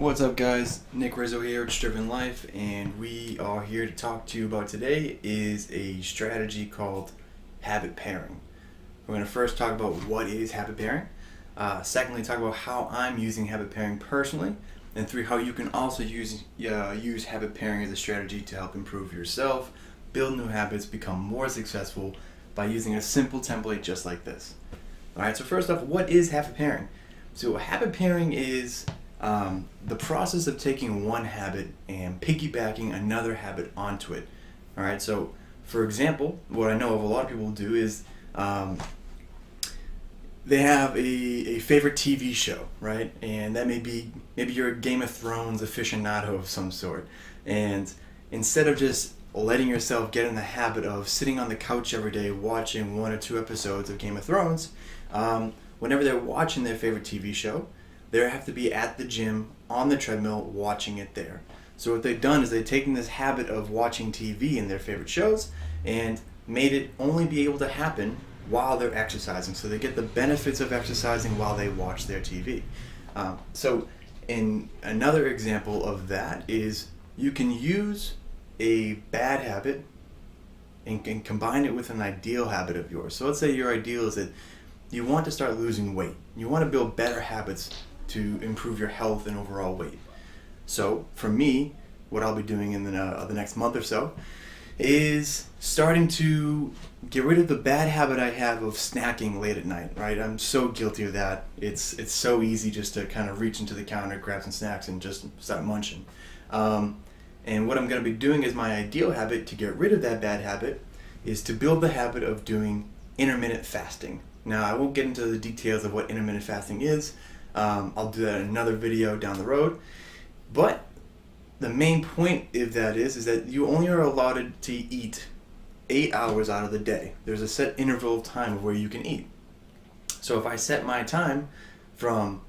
What's up, guys? Nick Rizzo here at Driven Life, and we are here to talk to you about today is a strategy called habit pairing. We're going to first talk about what is habit pairing. Secondly, talk about how I'm using habit pairing personally, and three, how you can also use habit pairing as a strategy to help improve yourself, build new habits, become more successful by using a simple template just like this. All right. So first off, what is habit pairing? So habit pairing is the process of taking one habit and piggybacking another habit onto it. All right. So, for example, what I know of a lot of people do is they have a favorite TV show, right? And that maybe you're a Game of Thrones aficionado of some sort, and instead of just letting yourself get in the habit of sitting on the couch every day watching one or two episodes of Game of Thrones, whenever they're watching their favorite TV show, they have to be at the gym on the treadmill watching it there. So what they've done is they've taken this habit of watching TV in their favorite shows and made it only be able to happen while they're exercising. So they get the benefits of exercising while they watch their TV. So in another example of that is you can use a bad habit and combine it with an ideal habit of yours. So let's say your ideal is that you want to start losing weight. You want to build better habits to improve your health and overall weight. So for me, what I'll be doing in the next month or so is starting to get rid of the bad habit I have of snacking late at night, right? I'm so guilty of that. It's so easy just to kind of reach into the counter, grab some snacks, and just start munching. And what I'm going to be doing as my ideal habit to get rid of that bad habit is to build the habit of doing intermittent fasting. Now, I won't get into the details of what intermittent fasting is. I'll do that in another video down the road. But the main point of that is that you only are allotted to eat 8 hours out of the day. There's a set interval of time where you can eat. So if I set my time from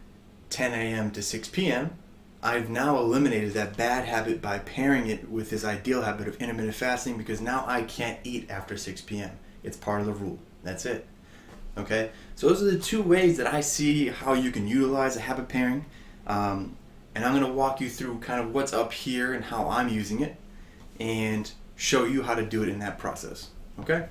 10 a.m. to 6 p.m., I've now eliminated that bad habit by pairing it with this ideal habit of intermittent fasting, because now I can't eat after 6 p.m. It's part of the rule. That's it. Okay, so those are the two ways that I see how you can utilize a habit pairing, and I'm going to walk you through kind of what's up here and how I'm using it, and show you how to do it in that process. Okay,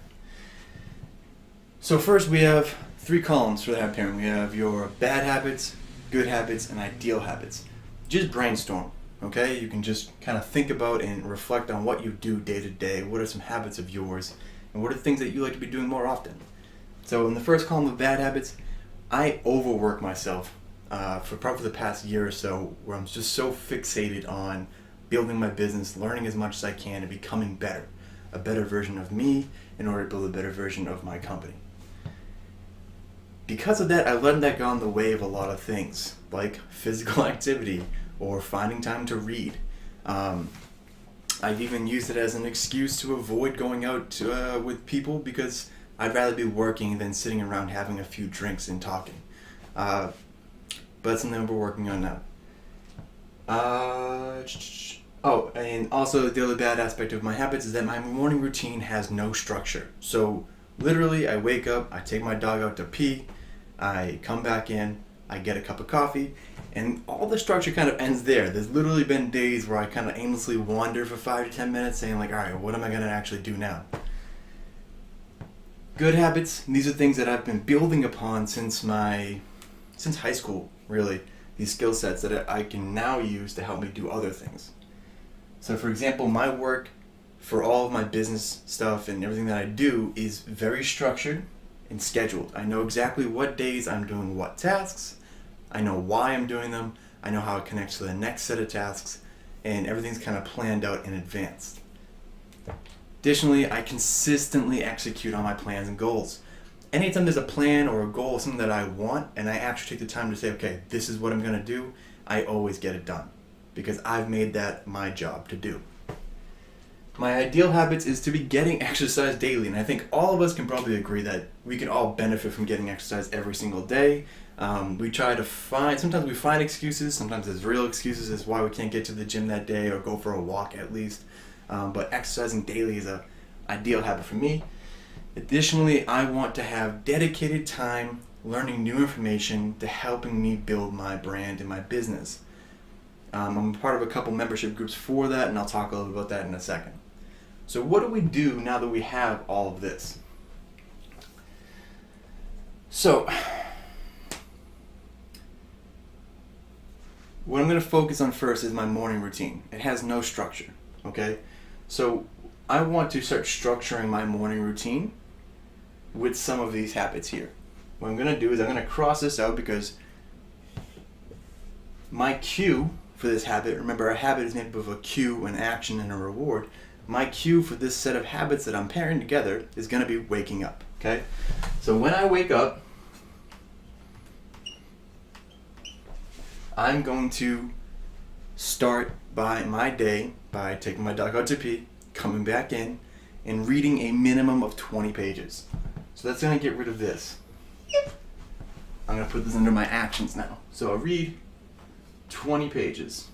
so first we have three columns for the habit pairing. We have your bad habits, good habits, and ideal habits. Just brainstorm. Okay, you can just kind of think about and reflect on what you do day to day. What are some habits of yours, and what are the things that you like to be doing more often? So in the first column of bad habits, I overwork myself for probably the past year or so, where I'm just so fixated on building my business, learning as much as I can, and becoming better, a better version of me in order to build a better version of my company. Because of that, I let that go in the way of a lot of things, like physical activity or finding time to read. I've even used it as an excuse to avoid going out with people, because I'd rather be working than sitting around having a few drinks and talking. But that's something we're working on now. Oh, and also the other bad aspect of my habits is that my morning routine has no structure. So literally, I wake up, I take my dog out to pee, I come back in, I get a cup of coffee, and all the structure kind of ends there. There's literally been days where I kind of aimlessly wander for 5 to 10 minutes saying like, all right, what am I going to actually do now? Good habits, these are things that I've been building upon since high school, really. These skill sets that I can now use to help me do other things. So for example, my work for all of my business stuff and everything that I do is very structured and scheduled. I know exactly what days I'm doing what tasks. I know why I'm doing them. I know how it connects to the next set of tasks, and everything's kind of planned out in advance. Additionally, I consistently execute on my plans and goals. Anytime there's a plan or a goal, something that I want, and I actually take the time to say, okay, this is what I'm going to do, I always get it done, because I've made that my job to do. My ideal habits is to be getting exercise daily, and I think all of us can probably agree that we can all benefit from getting exercise every single day. Sometimes we find excuses, sometimes there's real excuses as why we can't get to the gym that day or go for a walk at least. But exercising daily is an ideal habit for me. Additionally, I want to have dedicated time learning new information to helping me build my brand and my business. I'm a part of a couple membership groups for that, and I'll talk a little bit about that in a second. So what do we do now that we have all of this? So what I'm going to focus on first is my morning routine. It has no structure, okay? So I want to start structuring my morning routine with some of these habits here. What I'm going to do is I'm going to cross this out because my cue for this habit, remember a habit is made up of a cue, an action, and a reward. My cue for this set of habits that I'm pairing together is going to be waking up, okay? So when I wake up, I'm going to start by my day by taking my dog out to pee, coming back in, and reading a minimum of 20 pages. So that's going to get rid of this. I'm going to put this under my actions now. So I'll read 20 pages.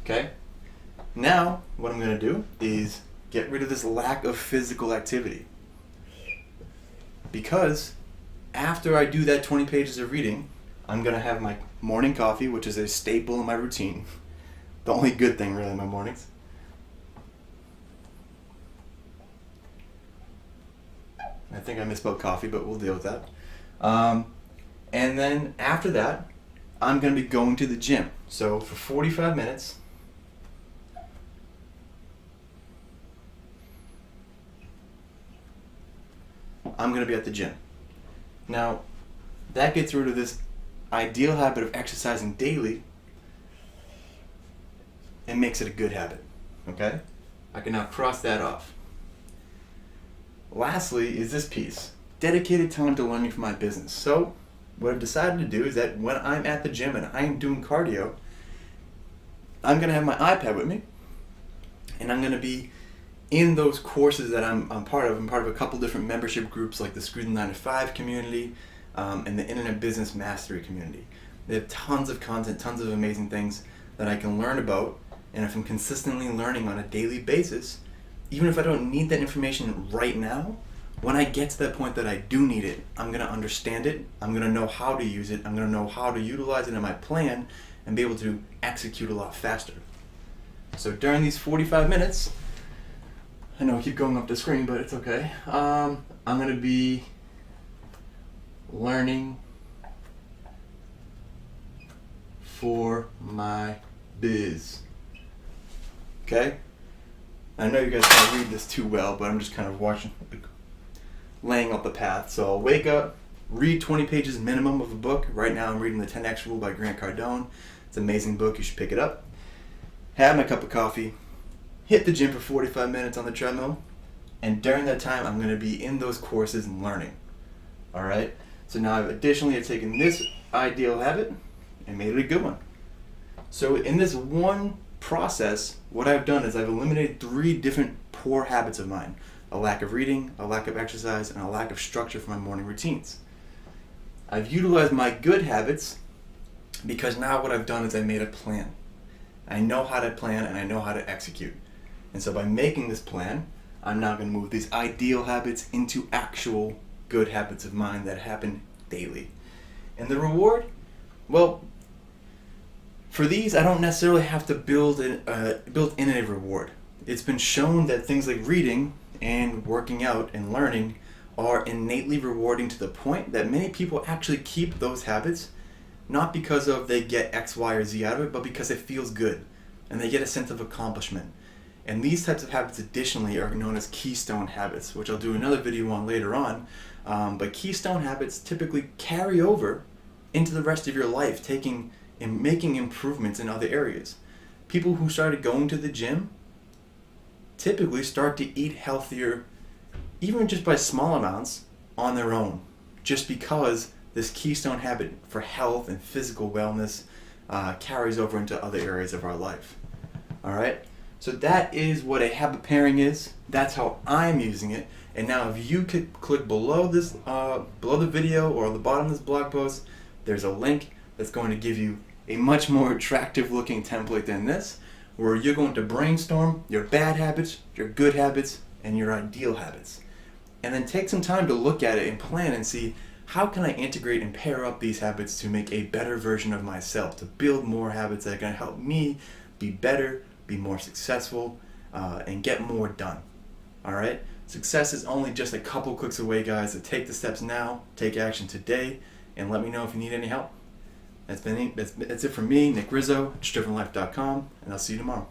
Okay? Now, what I'm going to do is get rid of this lack of physical activity. Because after I do that 20 pages of reading, I'm going to have my morning coffee, which is a staple in my routine. The only good thing really in my mornings. I think I misspelled coffee, but we'll deal with that. And then after that, I'm going to be going to the gym. So for 45 minutes, I'm going to be at the gym. Now, that gets rid of this ideal habit of exercising daily and makes it a good habit. Okay? I can now cross that off. Lastly is this piece, dedicated time to learning for my business. So what I've decided to do is that when I'm at the gym and I'm doing cardio, I'm going to have my iPad with me, and I'm going to be in those courses that I'm part of. I'm part of a couple different membership groups like the Screw the 9 to 5 community and the Internet Business Mastery community. They have tons of content, tons of amazing things that I can learn about, and if I'm consistently learning on a daily basis, even if I don't need that information right now, when I get to that point that I do need it, I'm going to understand it, I'm going to know how to use it, I'm going to know how to utilize it in my plan and be able to execute a lot faster. So during these 45 minutes, I know I keep going up the screen, but it's okay. I'm going to be learning for my biz. Okay? I know you guys can't read this too well, but I'm just kind of laying out the path. So I'll wake up, read 20 pages minimum of a book. Right now I'm reading The 10X Rule by Grant Cardone. It's an amazing book. You should pick it up. Have my cup of coffee. Hit the gym for 45 minutes on the treadmill. And during that time, I'm going to be in those courses and learning. All right? So now I've additionally taken this ideal habit and made it a good one. So in this one process, what I've done is I've eliminated 3 different poor habits of mine. A lack of reading, a lack of exercise, and a lack of structure for my morning routines. I've utilized my good habits because now what I've done is I made a plan. I know how to plan and I know how to execute. And so by making this plan, I'm now going to move these ideal habits into actual good habits of mine that happen daily. And the reward? Well, for these, I don't necessarily have to build in a reward. It's been shown that things like reading and working out and learning are innately rewarding to the point that many people actually keep those habits not because of they get X, Y, or Z out of it, but because it feels good and they get a sense of accomplishment. And these types of habits additionally are known as keystone habits, which I'll do another video on later on. But keystone habits typically carry over into the rest of your life, taking and making improvements in other areas. People who started going to the gym typically start to eat healthier, even just by small amounts, on their own, just because this keystone habit for health and physical wellness carries over into other areas of our life. All right? So that is what a habit pairing is. That's how I'm using it. And now if you could click below this, below the video or on the bottom of this blog post, there's a link that's going to give you a much more attractive looking template than this, where you're going to brainstorm your bad habits, your good habits, and your ideal habits. And then take some time to look at it and plan and see, how can I integrate and pair up these habits to make a better version of myself, to build more habits that are going to help me be better, be more successful, and get more done. All right? Success is only just a couple clicks away, guys. So take the steps now, take action today, and let me know if you need any help. That's it from me, Nick Rizzo, drivenlife.com, and I'll see you tomorrow.